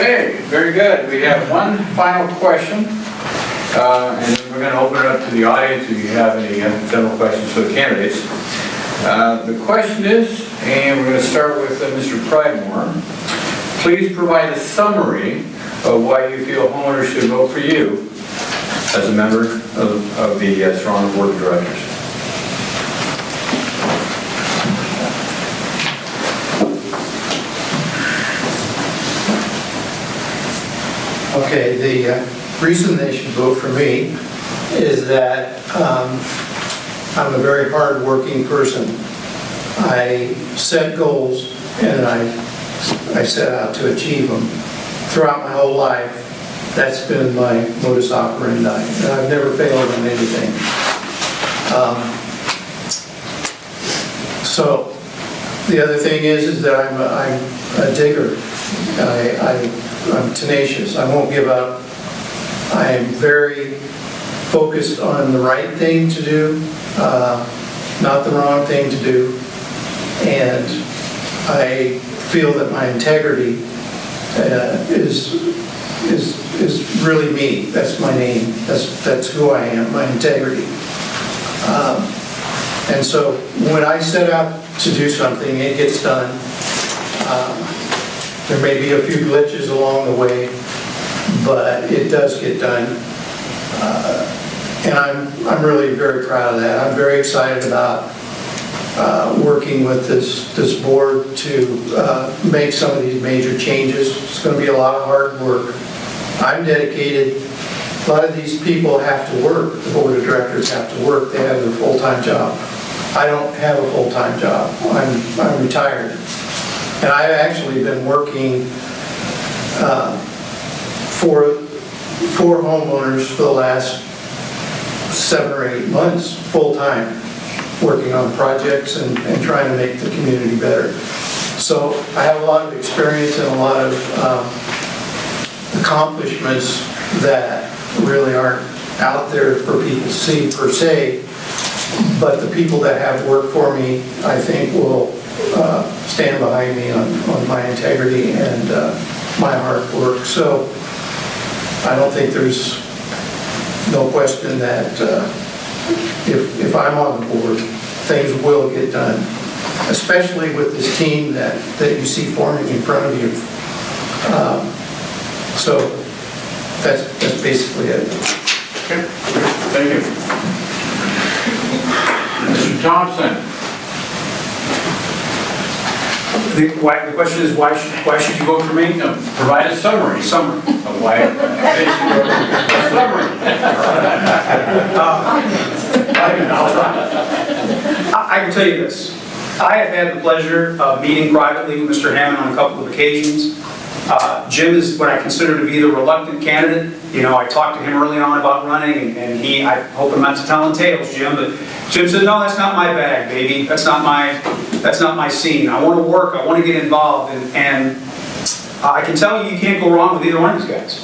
Okay, very good. We have one final question, and then we're going to open it up to the audience if you have any general questions for the candidates. The question is, and we're going to start with Mr. Pridemore. Please provide a summary of why you feel homeowners should vote for you as a member of the Serrano Board of Directors. Okay, the reason they should vote for me is that I'm a very hard-working person. I set goals and I set out to achieve them. Throughout my whole life, that's been my modus operandi, and I've never failed in anything. So the other thing is that I'm a digger. I'm tenacious. I won't give up. I am very focused on the right thing to do, not the wrong thing to do. And I feel that my integrity is really me. That's my name. That's who I am, my integrity. And so when I set out to do something, it gets done. There may be a few glitches along the way, but it does get done. And I'm really very proud of that. I'm very excited about working with this board to make some of these major changes. It's going to be a lot of hard work. I'm dedicated. A lot of these people have to work. The board of directors have to work. They have their full-time job. I don't have a full-time job. I'm retired. And I've actually been working for homeowners for the last 7 or 8 months, full-time, working on projects and trying to make the community better. So I have a lot of experience and a lot of accomplishments that really aren't out there for people to see per se, but the people that have worked for me, I think, will stand behind me on my integrity and my hard work. So I don't think there's no question that if I'm on the board, things will get done, especially with this team that you see forming in front of you. So that's basically it. Okay, thank you. Mr. Thompson. The question is, why should you vote for me? No, provide a summary. Summary. Of why they should vote for you. A summary. I can tell you this. I have had the pleasure of meeting privately with Mr. Hammond on a couple of occasions. Jim is what I consider to be the reluctant candidate. You know, I talked to him early on about running, and I hope I'm not telling tales, Jim, but Jim said, no, that's not my bag, baby. That's not my scene. I want to work, I want to get involved, and I can tell you can't go wrong with either one of these guys.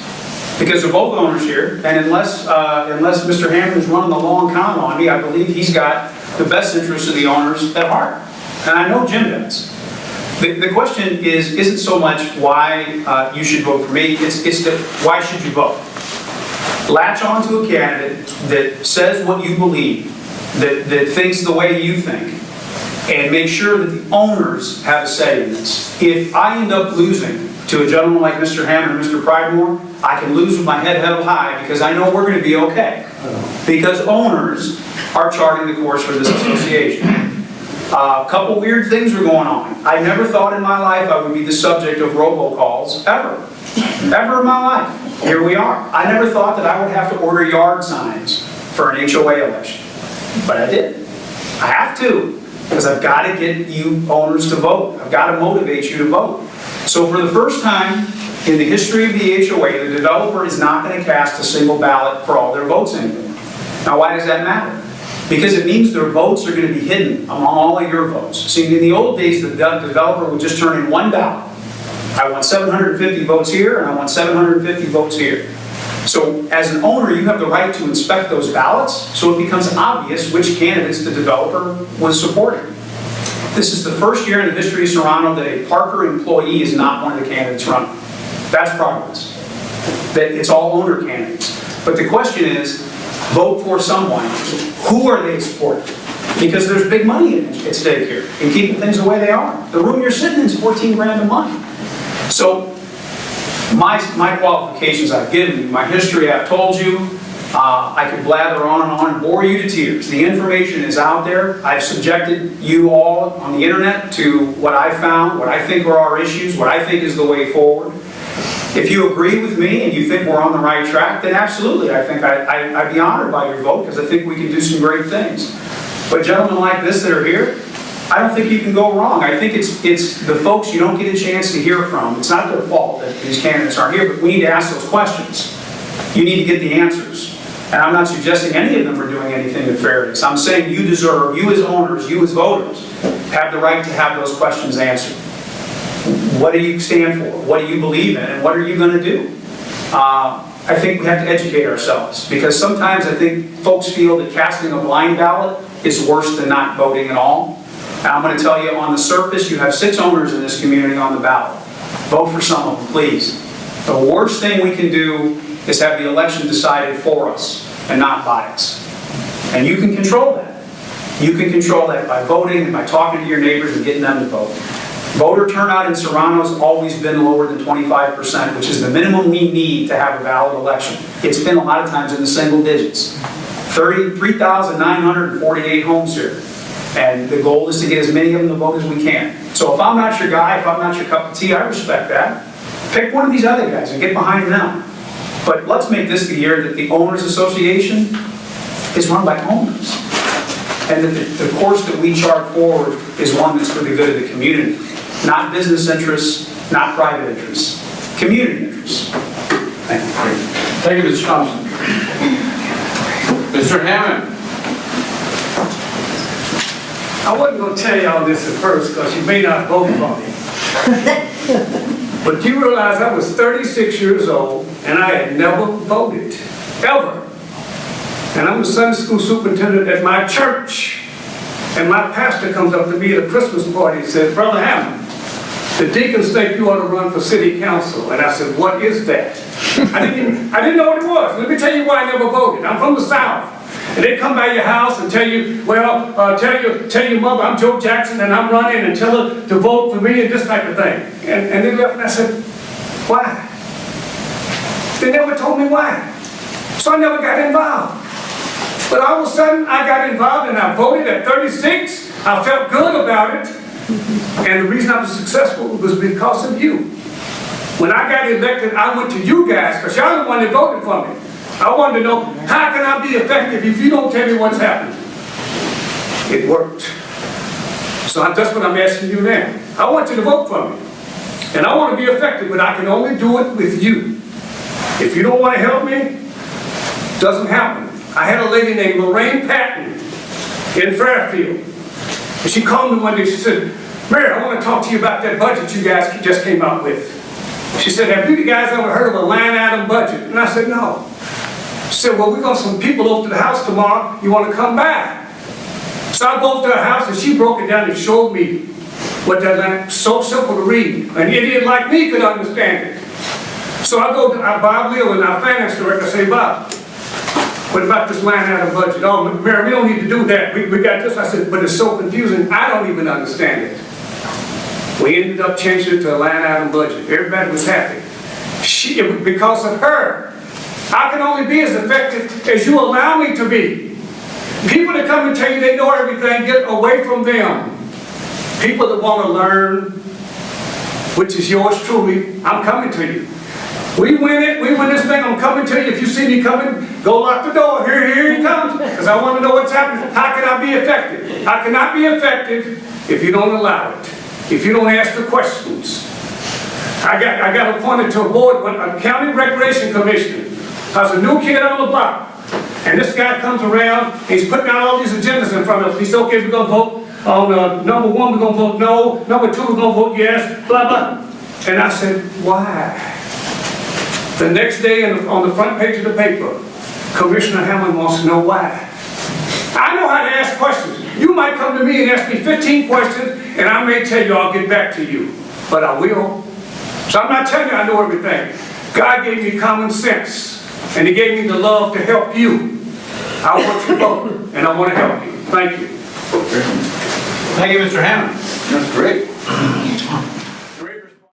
Because they're both owners here, and unless Mr. Hammond is running the long con on me, I believe he's got the best interest of the owners at heart. And I know Jim does. The question isn't so much why you should vote for me, it's why should you vote? Latch on to a candidate that says what you believe, that thinks the way you think, and make sure that the owners have a say in this. If I end up losing to a gentleman like Mr. Hammond or Mr. Pridemore, I can lose with my head held high because I know we're going to be okay. Because owners are charting the course for this association. A couple weird things are going on. I never thought in my life I would be the subject of robocalls, ever. Ever in my life. Here we are. I never thought that I would have to order yard signs for an HOA election. But I did. I have to. Because I've got to get you owners to vote. I've got to motivate you to vote. So for the first time in the history of the HOA, the developer is not going to cast a single ballot for all their votes anymore. Now why does that matter? Because it means their votes are going to be hidden among all of your votes. See, in the old days, the developer would just turn in one ballot. I want 750 votes here, and I want 750 votes here. So as an owner, you have the right to inspect those ballots, so it becomes obvious which candidates the developer was supporting. This is the first year in the history of Serrano that a Parker employee is not one of the candidates running. That's progress. That it's all owner candidates. But the question is, vote for someone. Who are they supporting? Because there's big money at stake here in keeping things the way they are. The room you're sitting in is 14 grand a month. So my qualifications I've given you, my history I've told you, I could blather on and bore you to tears. The information is out there. I've subjected you all on the internet to what I found, what I think are our issues, what I think is the way forward. If you agree with me and you think we're on the right track, then absolutely, I think I'd be honored by your vote, because I think we can do some great things. But gentlemen like this that are here, I don't think you can go wrong. I think it's the folks you don't get a chance to hear from. It's not their fault that these candidates aren't here, but we need to ask those questions. You need to get the answers. And I'm not suggesting any of them are doing anything nefarious. I'm saying you deserve, you as owners, you as voters, have the right to have those questions answered. What do you stand for? What do you believe in? And what are you going to do? I think we have to educate ourselves, because sometimes I think folks feel that casting a blind ballot is worse than not voting at all. And I'm going to tell you, on the surface, you have 6 owners in this community on the ballot. Vote for some of them, please. The worst thing we can do is have the election decided for us and not by us. And you can control that. You can control that by voting and by talking to your neighbors and getting them to vote. Voter turnout in Serrano has always been lower than 25%, which is the minimum we need to have a valid election. It's been a lot of times in the single digits. 3,948 homes here. And the goal is to get as many of them to vote as we can. So if I'm not your guy, if I'm not your cup of tea, I respect that. Pick one of these other guys and get behind them. But let's make this the year that the Owners Association is run by owners. And that the course that we chart forward is one that's for the good of the community. Not business interests, not private interests. Community interests. Thank you. Thank you, Mr. Thompson. Mr. Hammond. I wasn't going to tell y'all this at first because you may not vote for me. But you realize I was 36 years old and I had never voted, ever. And I'm the Sunday school superintendent at my church. And my pastor comes up to me at a Christmas party and says, Brother Hammond, the deacons think you ought to run for city council. And I said, what is that? I didn't know what it was. Let me tell you why I never voted. I'm from the South. And they come by your house and tell you, well, tell your mother I'm Joe Jackson and I'm running, and tell her to vote for me and this type of thing. And they left and I said, why? They never told me why. So I never got involved. But all of a sudden I got involved and I voted at 36. I felt good about it. And the reason I was successful was because of you. When I got elected, I went to you guys because y'all the one that voted for me. I wanted to know, how can I be effective if you don't tell me what's happening? It worked. So that's what I'm asking you now. I want you to vote for me. And I want to be effective, but I can only do it with you. If you don't want to help me, it doesn't happen. I had a lady named Lorraine Patton in Fairfield. And she called me one day, she said, Mary, I want to talk to you about that budget you guys just came up with. She said, have you guys ever heard of a line item budget? And I said, no. She said, well, we got some people over to the house tomorrow. You want to come by? So I go over to her house and she broke it down and showed me what that line, so simple to read. An idiot like me could understand it. So I go to Bob Leland, our finance director, say, Bob, what about this line item budget? Oh, Mary, we don't need to do that. We got this. I said, but it's so confusing, I don't even understand it. We ended up changing it to a line item budget. Everybody was happy. It was because of her. I can only be as effective as you allow me to be. People that come and tell you they know everything, get away from them. People that want to learn, which is yours truly, I'm coming to you. We win it, we win this thing, I'm coming to you. If you see me coming, go lock the door. Here he comes. Because I want to know what's happening. How can I be effective? I cannot be effective if you don't allow it. If you don't ask the questions. I got appointed to a board with a county recreation commissioner. I was a new kid on the block. And this guy comes around, he's putting out all these agendas in front of us. He said, okay, we're going to vote on number 1, we're going to vote no. Number 2, we're going to vote yes, blah, blah. And I said, why? The next day on the front page of the paper, Commissioner Hammond wants to know why. I know how to ask questions. You might come to me and ask me 15 questions, and I may tell you I'll get back to you. But I will. So I'm not telling you I know everything. God gave me common sense, and He gave me the love to help you. I want you to vote, and I want to help you. Thank you. Thank you, Mr. Hammond. That's great.